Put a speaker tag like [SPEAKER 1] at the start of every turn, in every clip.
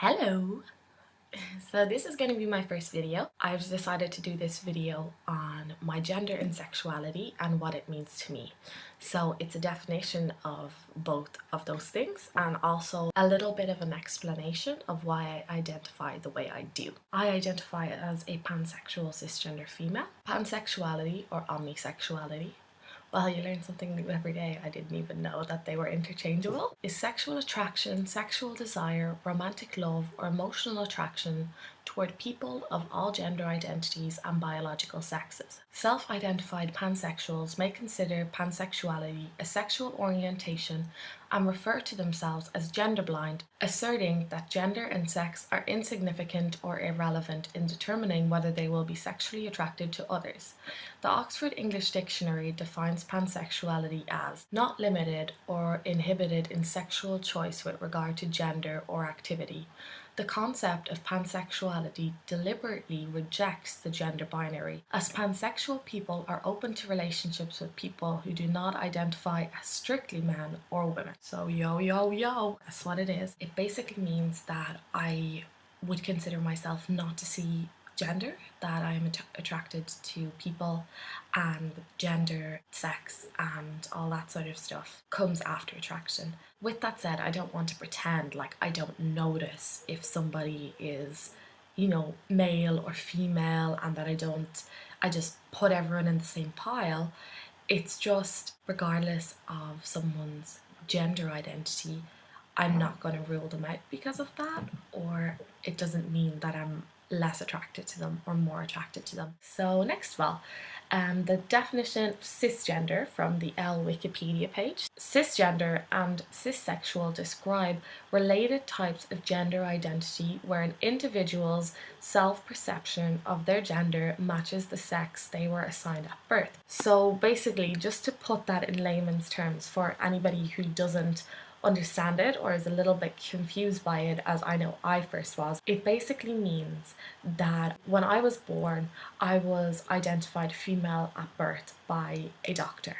[SPEAKER 1] Hello! So this is going to be my first video. I've decided to do this video on my gender and sexuality and what it means to me. So it's a definition of both of those things and also a little bit of an explanation of why I identify the way I do. I identify as a pansexual cisgender female. Pansexuality or omnisexuality, well, you learn something new every day. I didn't even know that they were interchangeable. Is sexual attraction, sexual desire, romantic love, or emotional attraction toward people of all gender identities and biological sexes. Self-identified pansexuals may consider pansexuality a sexual orientation and refer to themselves as gender blind, asserting that gender and sex are insignificant or irrelevant in determining whether they will be sexually attracted to others. The Oxford English Dictionary defines pansexuality as not limited or inhibited in sexual choice with regard to gender or activity. The concept of pansexuality deliberately rejects the gender binary, as pansexual people are open to relationships with people who do not identify as strictly men or women. So yo, that's what it is. It basically means that I would consider myself not to see gender, that I am attracted to people, and gender, sex, and all that sort of stuff comes after attraction. With that said, I don't want to pretend like I don't notice if somebody is, male or female, and that I just put everyone in the same pile. It's just, regardless of someone's gender identity, I'm not going to rule them out because of that, or it doesn't mean that I'm less attracted to them or more attracted to them. So next of all, the definition of cisgender from the L Wikipedia page. Cisgender and cissexual describe related types of gender identity where an individual's self-perception of their gender matches the sex they were assigned at birth. So basically, just to put that in layman's terms for anybody who doesn't understand it or is a little bit confused by it, as I know I first was, it basically means that when I was born, I was identified female at birth by a doctor,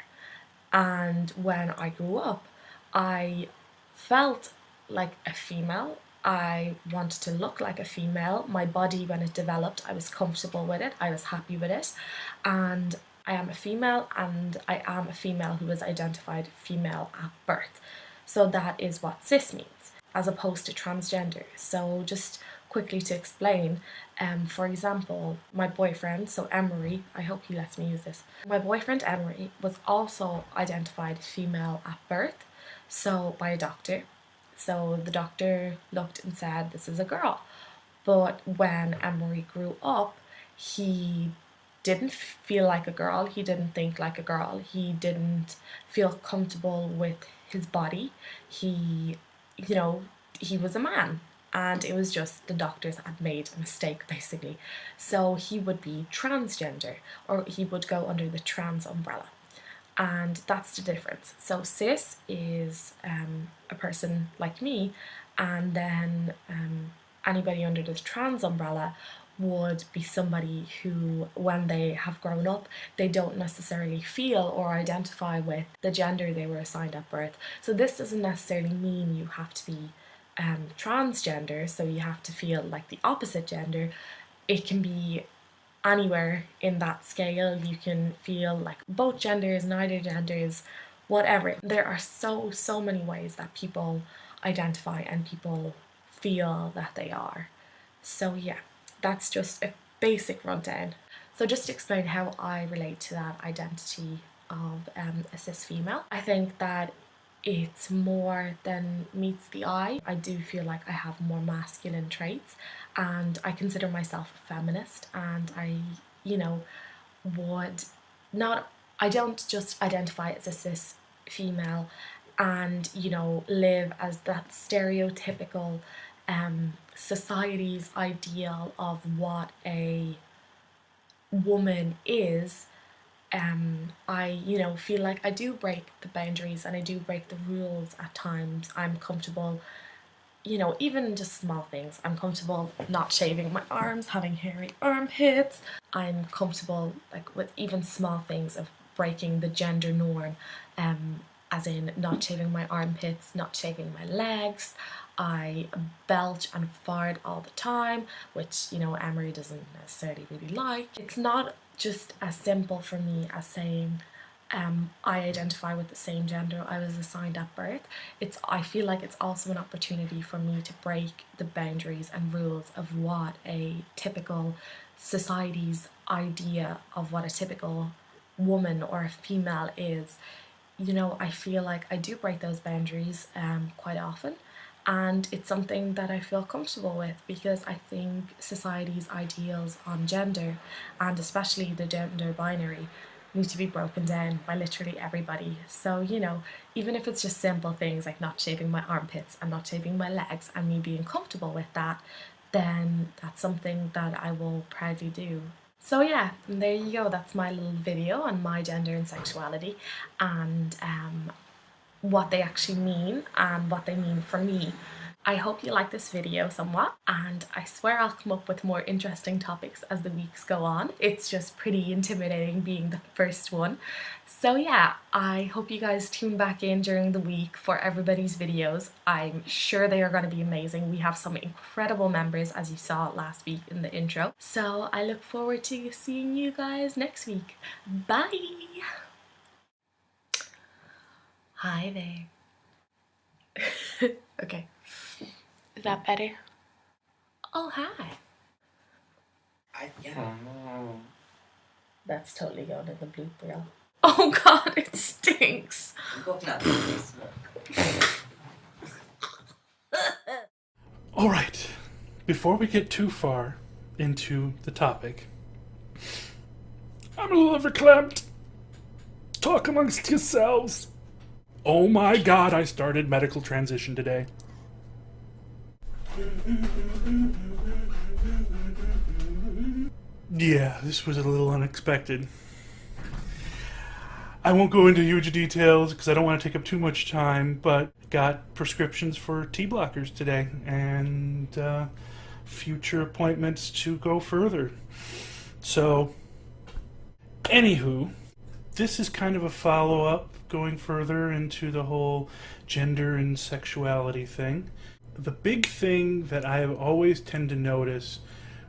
[SPEAKER 1] and when I grew up, I felt like a female. I wanted to look like a female. My body, when it developed, I was comfortable with it, I was happy with it, and I am a female, and I am a female who was identified female at birth. So that is what cis means, as opposed to transgender. So just quickly to explain, for example, my boyfriend, so Emery, I hope he lets me use this. My boyfriend Emery was also identified female at birth, so by a doctor. So the doctor looked and said, this is a girl. But when Emery grew up, he didn't feel like a girl, he didn't think like a girl, he didn't feel comfortable with his body. He was a man, and it was just the doctors had made a mistake basically. So he would be transgender, or he would go under the trans umbrella, and that's the difference. So cis is a person like me, and then anybody under the trans umbrella would be somebody who, when they have grown up, they don't necessarily feel or identify with the gender they were assigned at birth. So this doesn't necessarily mean you have to be transgender, so you have to feel like the opposite gender. It can be anywhere in that scale. You can feel like both genders, neither genders, whatever. There are so many ways that people identify and people feel that they are. So yeah, that's just a basic rundown. So just to explain how I relate to that identity of a cis female, I think that it's more than meets the eye. I do feel like I have more masculine traits, and I consider myself a feminist, and I I don't just identify as a cis female and live as that stereotypical society's ideal of what a woman is. I feel like I do break the boundaries and I do break the rules at times. I'm comfortable, even just small things. I'm comfortable not shaving my arms, having hairy armpits. I'm comfortable like with even small things of breaking the gender norm, as in not shaving my armpits, not shaving my legs. I belch and fart all the time, which, you know, Emery doesn't necessarily really like. It's not just as simple for me as saying I identify with the same gender I was assigned at birth. I feel like it's also an opportunity for me to break the boundaries and rules of what a typical society's idea of what a typical woman or a female is. You know, I feel like I do break those boundaries quite often, and it's something that I feel comfortable with because I think society's ideals on gender, and especially the gender binary, need to be broken down by literally everybody. So, you know, even if it's just simple things like not shaving my armpits and not shaving my legs and me being comfortable with that, then that's something that I will proudly do. So yeah, and there you go, that's my little video on my gender and sexuality, and what they actually mean and what they mean for me. I hope you like this video somewhat, and I swear I'll come up with more interesting topics as the weeks go on. It's just pretty intimidating being the first one. So yeah, I hope you guys tune back in during the week for everybody's videos. I'm sure they are going to be amazing. We have some incredible members, as you saw last week in the intro. So I look forward to seeing you guys next week. Bye! Hi there. Okay. Is that better? Oh, hi.
[SPEAKER 2] Yeah.
[SPEAKER 1] That's totally going in the blooper reel. Oh god, it stinks.
[SPEAKER 3] All right. Before we get too far into the topic, I'm a little verklempt. Talk amongst yourselves. Oh my god, I started medical transition today. Yeah, this was a little unexpected. I won't go into huge details because I don't want to take up too much time, but got prescriptions for T blockers today and future appointments to go further. So, anywho, this is kind of a follow-up going further into the whole gender and sexuality thing. The big thing that I always tend to notice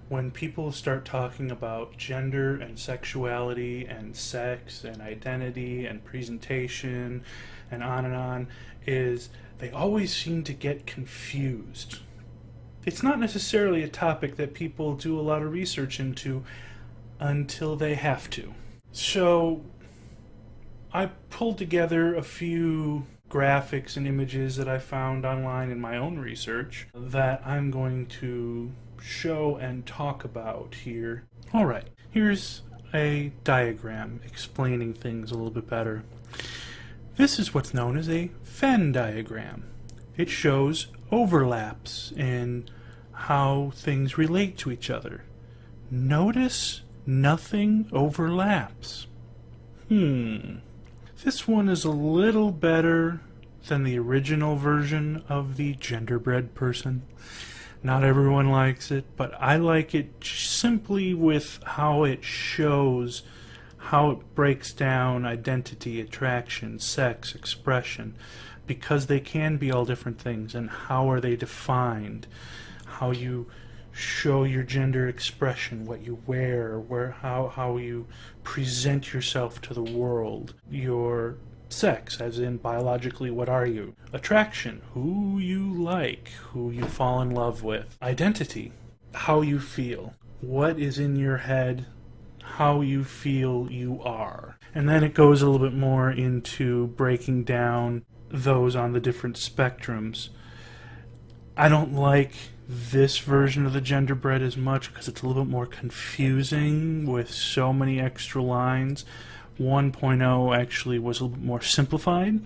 [SPEAKER 3] when people start talking about gender and sexuality and sex and identity and presentation and on is they always seem to get confused. It's not necessarily a topic that people do a lot of research into until they have to. So I pulled together a few graphics and images that I found online in my own research that I'm going to show and talk about here. Alright, here's a diagram explaining things a little bit better. This is what's known as a Venn diagram. It shows overlaps in how things relate to each other. Notice nothing overlaps. This one is a little better than the original version of the genderbread person. Not everyone likes it, but I like it simply with how it shows how it breaks down identity, attraction, sex, expression, because they can be all different things, and how are they defined, how you show your gender expression, what you wear, how you present yourself to the world, your sex, as in biologically, what are you? Attraction, who you like, who you fall in love with. Identity, how you feel, what is in your head, how you feel you are. And then it goes a little bit more into breaking down those on the different spectrums. I don't like this version of the genderbread as much because it's a little bit more confusing with so many extra lines. 1.0 actually was a little bit more simplified,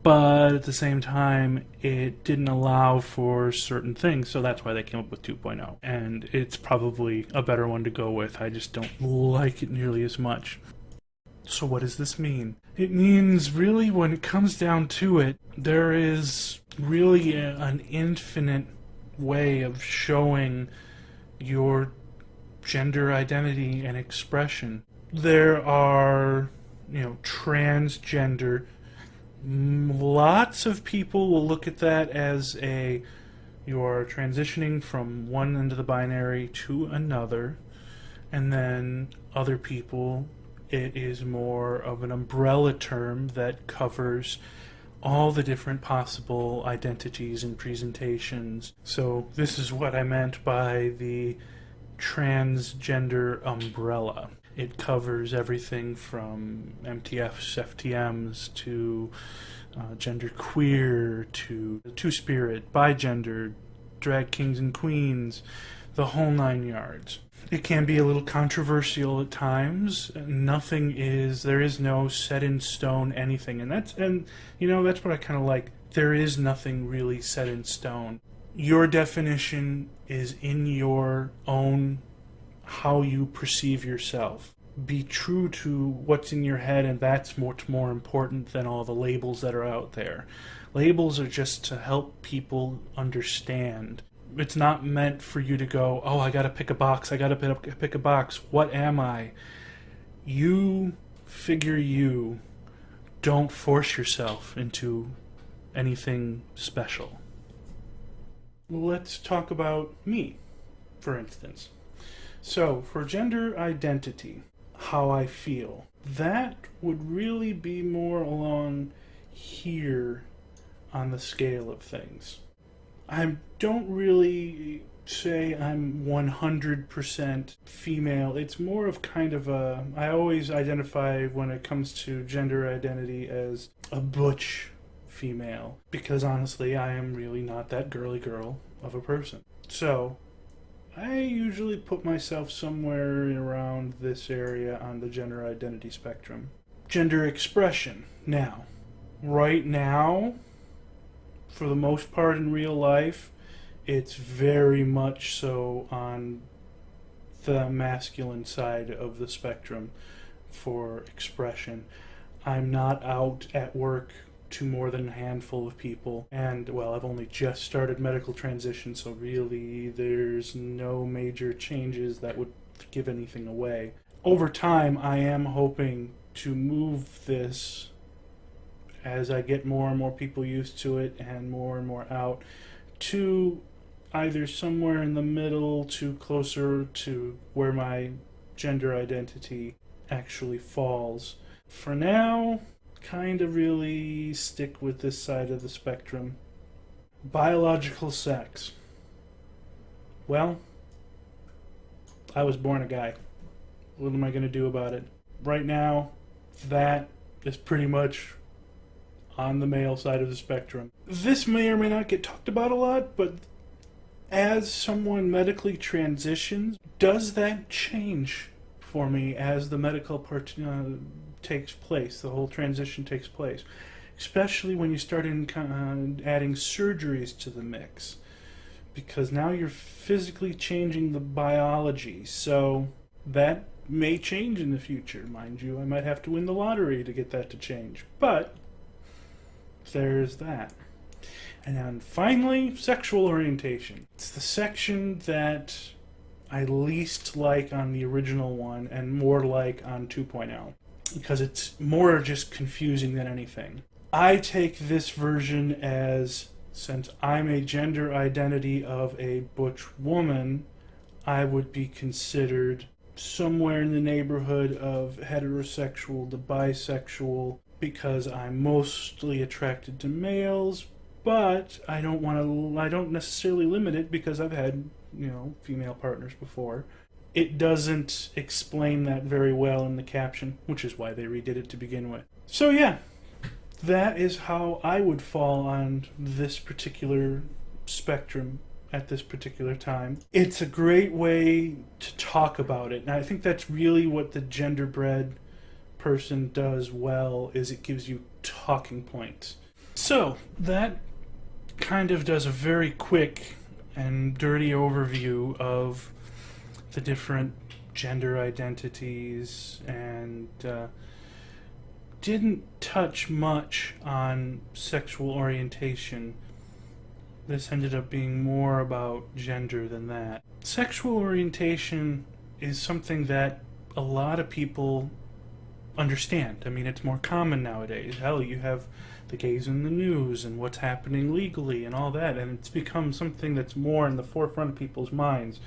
[SPEAKER 3] but at the same time it didn't allow for certain things, so that's why they came up with 2.0, and it's probably a better one to go with. I just don't like it nearly as much. So what does this mean? It means, really, when it comes down to it, there is really an infinite way of showing your gender identity and expression. There are, transgender Lots of people will look at that as you're transitioning from one end of the binary to another, and then other people, it is more of an umbrella term that covers all the different possible identities and presentations. So this is what I meant by the transgender umbrella. It covers everything from MTFs, FTMs, to genderqueer, to two-spirit, bigender, drag kings and queens, the whole nine yards. It can be a little controversial at times. There is no set in stone anything, and that's what I kind of like. There is nothing really set in stone. Your definition is in your own, how you perceive yourself. Be true to what's in your head, and that's much more important than all the labels that are out there. Labels are just to help people understand. It's not meant for you to go, oh, I gotta pick a box, pick a box. What am I? You figure you. Don't force yourself into anything special. Let's talk about me, for instance. So, for gender identity, how I feel, that would really be more along here on the scale of things. I don't really say I'm 100% female. It's more of kind of I always identify when it comes to gender identity as a butch female, because honestly I am really not that girly girl of a person. So I usually put myself somewhere around this area on the gender identity spectrum. Gender expression. Right now, for the most part in real life, it's very much so on the masculine side of the spectrum for expression. I'm not out at work to more than a handful of people, and well, I've only just started medical transition, so really there's no major changes that would give anything away. Over time, I am hoping to move this, as I get more and more people used to it and more out, to either somewhere in the middle to closer to where my gender identity actually falls. For now, kind of really stick with this side of the spectrum. Biological sex. Well, I was born a guy. What am I going to do about it? Right now, that is pretty much on the male side of the spectrum. This may or may not get talked about a lot, but as someone medically transitions, does that change for me as the medical part takes place, the whole transition takes place? Especially when you start adding surgeries to the mix, because now you're physically changing the biology, so that may change in the future. Mind you, I might have to win the lottery to get that to change, but there's that. And then finally, sexual orientation. It's the section that I least like on the original one and more like on 2.0, because it's more just confusing than anything. I take this version as, since I'm a gender identity of a butch woman, I would be considered somewhere in the neighborhood of heterosexual to bisexual, because I'm mostly attracted to males, but I don't necessarily limit it, because I've had, female partners before. It doesn't explain that very well in the caption, which is why they redid it to begin with. So yeah, that is how I would fall on this particular spectrum at this particular time. It's a great way to talk about it, and I think that's really what the genderbread person does well, is it gives you talking points. So that kind of does a very quick and dirty overview of the different gender identities, and didn't touch much on sexual orientation. This ended up being more about gender than that. Sexual orientation is something that a lot of people understand. I mean, it's more common nowadays. Hell, you have the gays in the news and what's happening legally and all that, and it's become something that's more in the forefront of people's minds.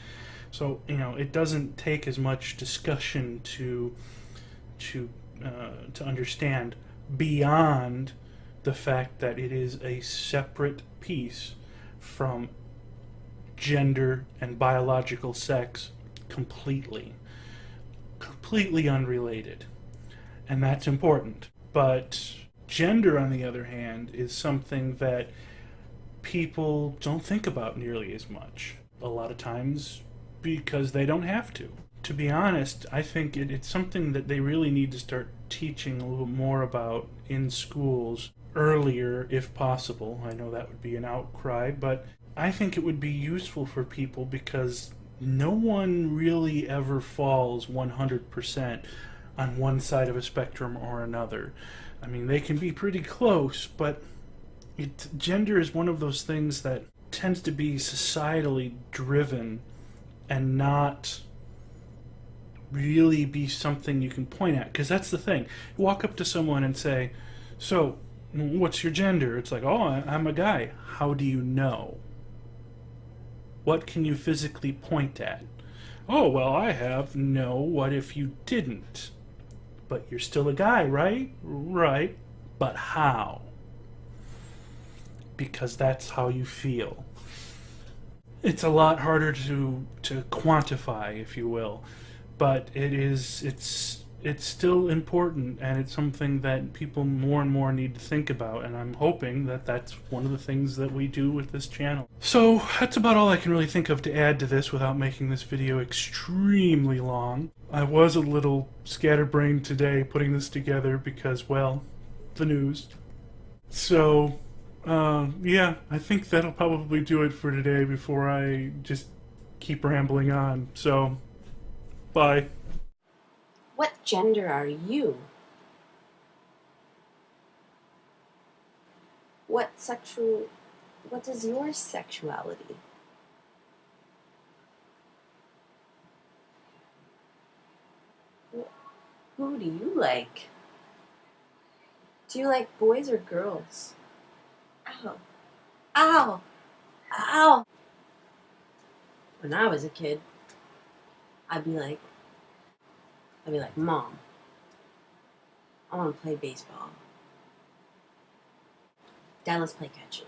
[SPEAKER 3] So, it doesn't take as much discussion to understand beyond the fact that it is a separate piece from gender and biological sex, completely unrelated. And that's important. But gender, on the other hand, is something that people don't think about nearly as much. A lot of times because they don't have to. To be honest, I think it's something that they really need to start teaching a little more about in schools earlier, if possible. I know that would be an outcry, but I think it would be useful for people because no one really ever falls 100% on one side of a spectrum or another. I mean, they can be pretty close, but gender is one of those things that tends to be societally driven and not really be something you can point at. Because that's the thing. You walk up to someone and say, so, what's your gender? It's like, oh, I'm a guy. How do you know? What can you physically point at? Oh, well, I have. No, what if you didn't? But you're still a guy, right? Right. But how? Because that's how you feel. It's a lot harder to quantify, if you will, but it's still important, and it's something that people more and more need to think about, and I'm hoping that that's one of the things that we do with this channel. So that's about all I can really think of to add to this without making this video extremely long. I was a little scatterbrained today putting this together because, well, the news. So yeah, I think that'll probably do it for today before I just keep rambling on. So, bye.
[SPEAKER 2] What gender are you? What is your sexuality? Who do you like? Do you like boys or girls? Ow. Ow. Ow. When I was a kid, I'd be like, Mom, I want to play baseball. Dad, let's play catch.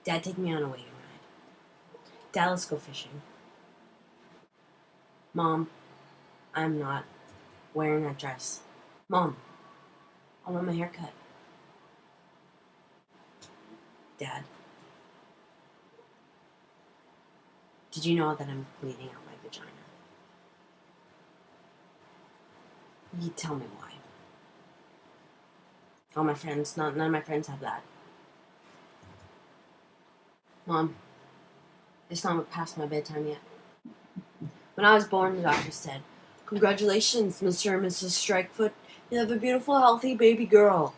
[SPEAKER 2] Dad, take me on a wagon ride. Dad, let's go fishing. Mom, I'm not wearing that dress. Mom, I want my hair cut. Dad, did you know that I'm bleeding out my vagina? You tell me why. All my friends, none of my friends have that. Mom, it's not past my bedtime yet. When I was born, the doctor said, "Congratulations, Mr. and Mrs. Strikefoot. You have a beautiful, healthy baby girl."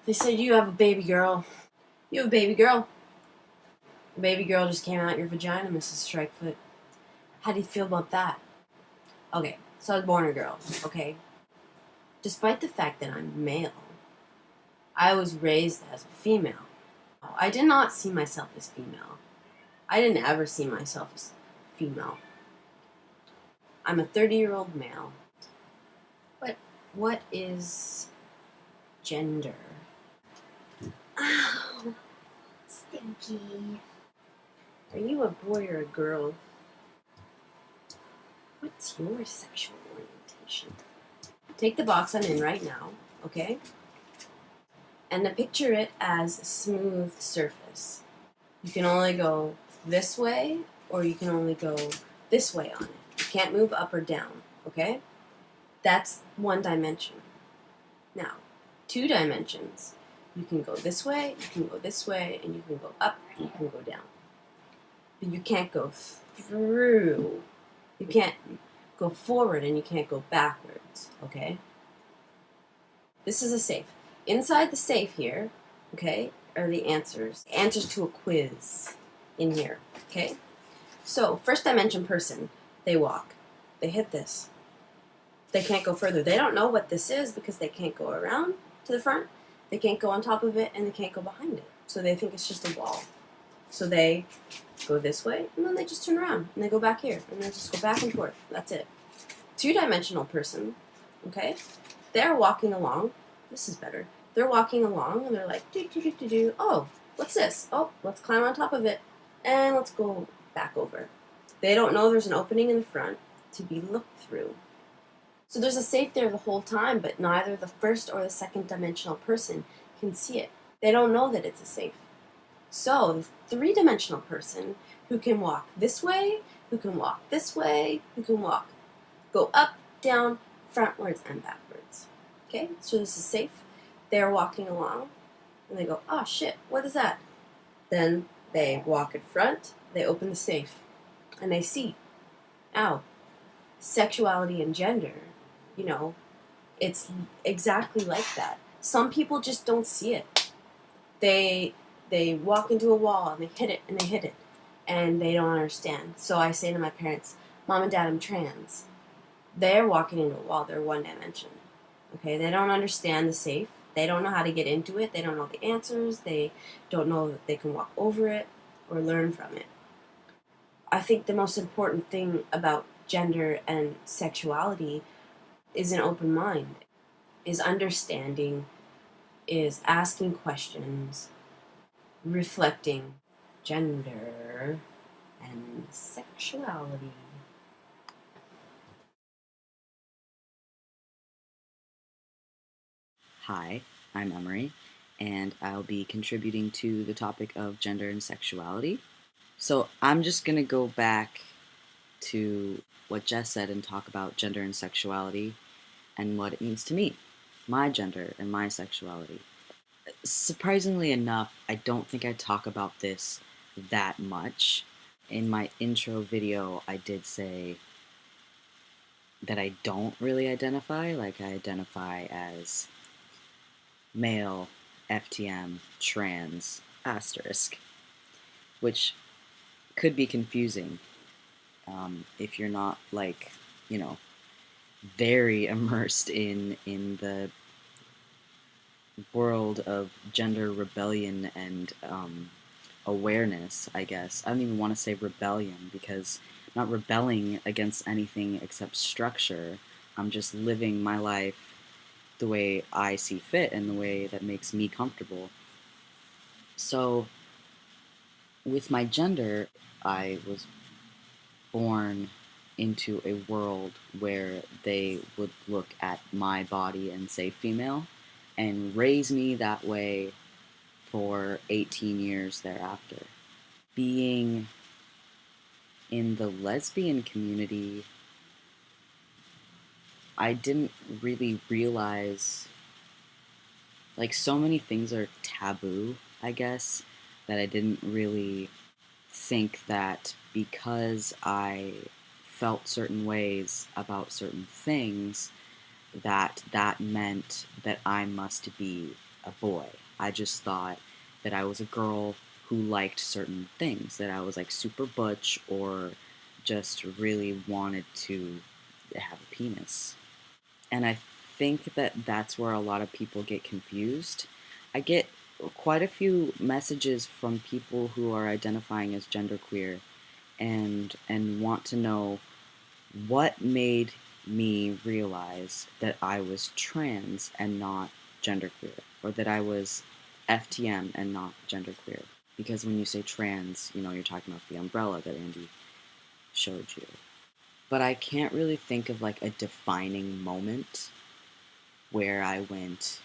[SPEAKER 2] They said, "You have a baby girl. You have a baby girl. A baby girl just came out your vagina, Mrs. Strikefoot. How do you feel about that?" Okay, so I was born a girl, okay? Despite the fact that I'm male, I was raised as a female. I did not see myself as female. I didn't ever see myself as female. I'm a 30-year-old male. But what is gender? Ow, stinky. Are you a boy or a girl? What's your sexual orientation? Take the box I'm in right now, okay? And then picture it as a smooth surface. You can only go this way, or you can only go this way on it. You can't move up or down, okay? That's one dimension. Now, 2 dimensions. You can go this way, you can go this way, and you can go up, and you can go down. But you can't go through. You can't go forward, and you can't go backwards, okay? This is a safe. Inside the safe here, okay, are the answers. Answers to a quiz in here, okay? So, first dimension person, they walk. They hit this. They can't go further. They don't know what this is because they can't go around. to the front, they can't go on top of it, and they can't go behind it. So they think it's just a wall. So they go this way, and then they just turn around, and they go back here, and they just go back and forth. That's it. Two-dimensional person, okay? They're walking along. This is better. They're walking along, and they're like, do. Oh, what's this? Oh, let's climb on top of it, and let's go back over. They don't know there's an opening in the front to be looked through. So there's a safe there the whole time, but neither the first or the second dimensional person can see it. They don't know that it's a safe. So the three-dimensional person who can walk this way, who can walk this way, who can go up, down, frontwards, and backwards. Okay, so this is safe. They're walking along, and they go, oh shit, what is that? Then they walk in front, they open the safe, and they see, ow, sexuality and gender, you know, it's exactly like that. Some people just don't see it. They walk into a wall and they hit it and they hit it and they don't understand. So I say to my parents, Mom and Dad, I'm trans. They're walking into a wall, they're one dimension. Okay, they don't understand the safe. They don't know how to get into it. They don't know the answers. They don't know that they can walk over it or learn from it. I think the most important thing about gender and sexuality is an open mind, is understanding, is asking questions, reflecting gender and sexuality.
[SPEAKER 4] Hi, I'm Emery, and I'll be contributing to the topic of gender and sexuality. So I'm just going to go back to what Jess said and talk about gender and sexuality and what it means to me, my gender and my sexuality. Surprisingly enough, I don't think I talk about this that much. In my intro video, I did say that I don't really identify, like I identify as male, FTM, trans, asterisk, which could be confusing if you're not, like, you know, very immersed in the world of gender rebellion and awareness, I guess. I don't even want to say rebellion because I'm not rebelling against anything except structure. I'm just living my life the way I see fit and the way that makes me comfortable. So, with my gender, I was born into a world where they would look at my body and say female and raise me that way for 18 years thereafter. Being in the lesbian community, I didn't really realize, like, so many things are taboo, I guess, that I didn't really think that because I felt certain ways about certain things, that meant that I must be a boy. I just thought that I was a girl who liked certain things, that I was like super butch or just really wanted to have a penis. And I think that that's where a lot of people get confused. I get quite a few messages from people who are identifying as genderqueer and want to know what made me realize that I was trans and not genderqueer, or that I was FTM and not genderqueer. Because when you say trans, you know, you're talking about the umbrella that Andie showed you. But I can't really think of like a defining moment where I went,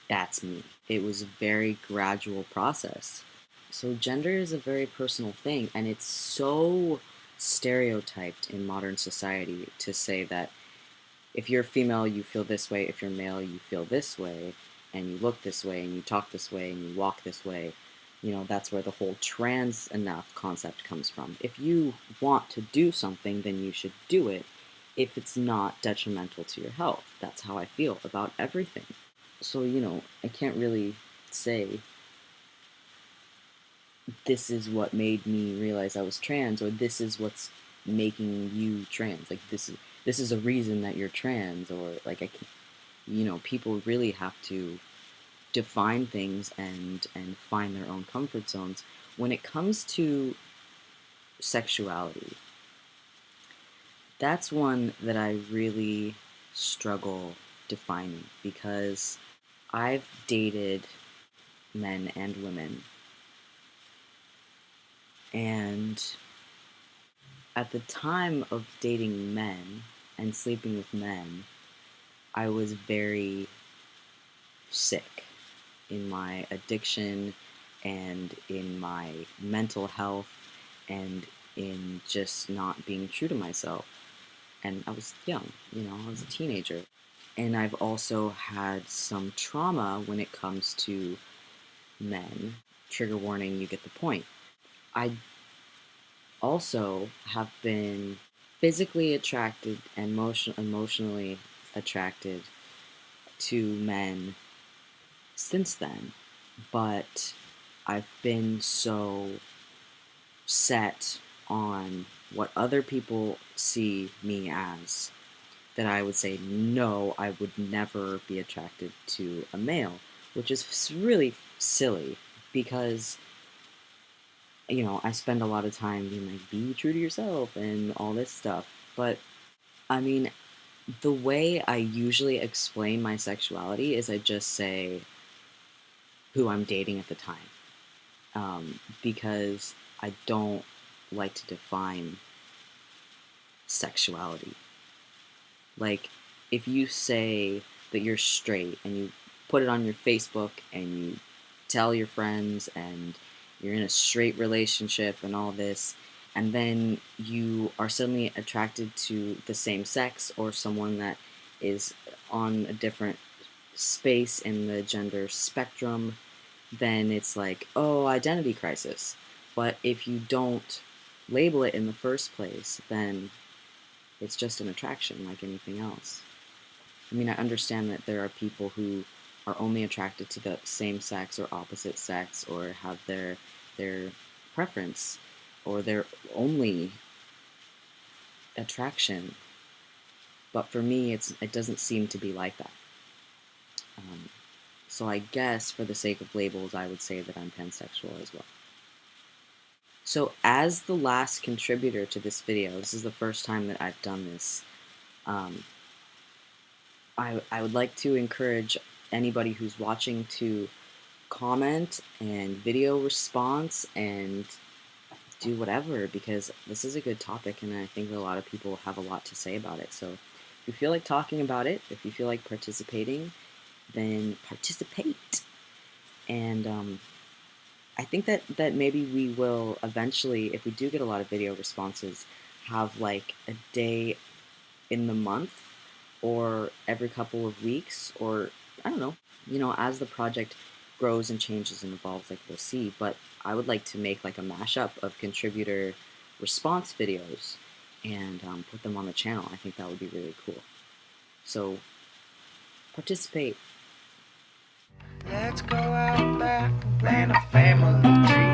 [SPEAKER 4] that's me. It was a very gradual process. So gender is a very personal thing, and it's so stereotyped in modern society to say that if you're female, you feel this way, if you're male, you feel this way, and you look this way, and you talk this way, and you walk this way. You know, that's where the whole trans enough concept comes from. If you want to do something, then you should do it if it's not detrimental to your health. That's how I feel about everything. So, you know, I can't really say this is what made me realize I was trans, or this is what's making you trans. Like, this is a reason that you're trans, or like, people really have to define things and find their own comfort zones. When it comes to sexuality, that's one that I really struggle defining, because I've dated men and women, and at the time of dating men and sleeping with men, I was very sick in my addiction and in my mental health and in just not being true to myself. And I was young, I was a teenager. And I've also had some trauma when it comes to men. Trigger warning, you get the point. I also have been physically attracted and emotionally attracted to men since then, but I've been so set on what other people see me as that I would say, no, I would never be attracted to a male, which is really silly, because I spend a lot of time being like, be true to yourself and all this stuff. But I mean, the way I usually explain my sexuality is I just say who I'm dating at the time, because I don't like to define sexuality. Like, if you say that you're straight and you put it on your Facebook and you tell your friends and you're in a straight relationship and all this, and then you are suddenly attracted to the same sex or someone that is on a different space in the gender spectrum, then it's like, oh, identity crisis. But if you don't label it in the first place, then it's just an attraction like anything else. I mean, I understand that there are people who are only attracted to the same sex or opposite sex, or have their preference or their only attraction. But for me, it doesn't seem to be like that. So I guess for the sake of labels, I would say that I'm pansexual as well. So as the last contributor to this video, this is the first time that I've done this, I would like to encourage anybody who's watching to comment and video response and do whatever, because this is a good topic and I think that a lot of people have a lot to say about it. So if you feel like talking about it, if you feel like participating, then participate. And I think that maybe we will eventually, if we do get a lot of video responses, have like a day in the month or every couple of weeks, or I don't know, as the project grows and changes and evolves, like we'll see. But I would like to make like a mashup of contributor response videos and put them on the channel. I think that would be really cool. So participate.
[SPEAKER 5] Let's go out back and plant a family tree.